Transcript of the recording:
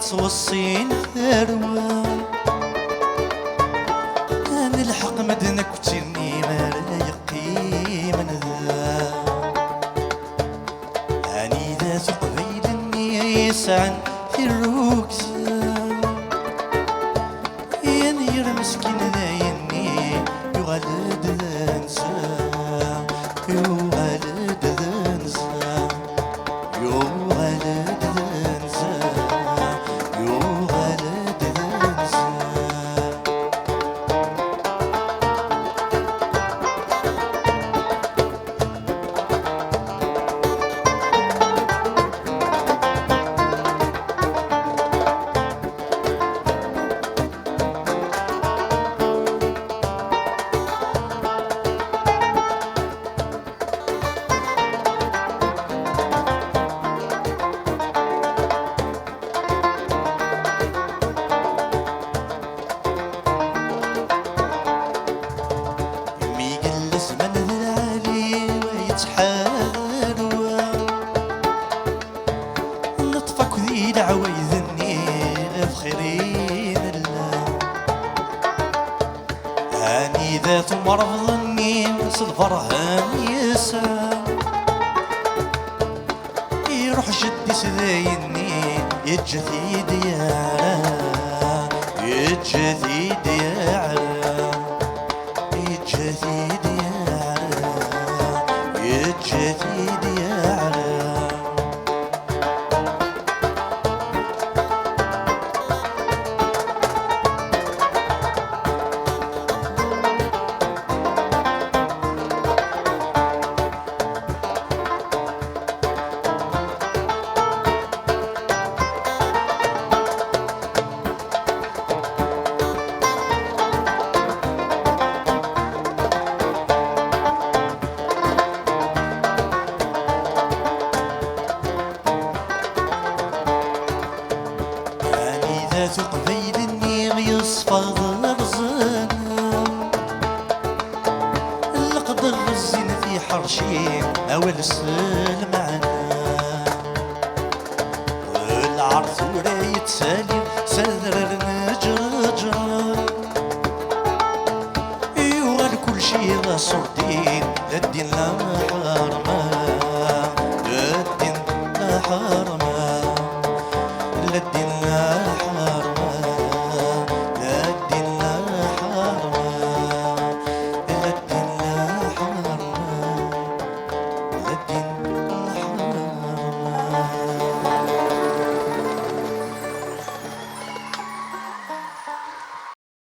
توصين ثروة أنا الحق مدنك وترني ما يقي من ذا أني ذات قبيل يسعن في الركزة ينير مسكين ذا يني يغلد ذا نسا يغلد ذا نسا يغلد ذا نسا يغلد ذا نسا نطفك ذي دعوة يذني بخيرين الله هاني ذات مرض ظني صدفرهان يسا يروح جدي سذايني يجثي ديارا يجثي ديارا يجثي ديارا يجثي ديارا ذات قبيل النيم يصفغ الرزن القدر الزين في حرشي أول السلم معنا والعرض وراية سالي سذر نجرجر يوغل كل شي غا صردين للدين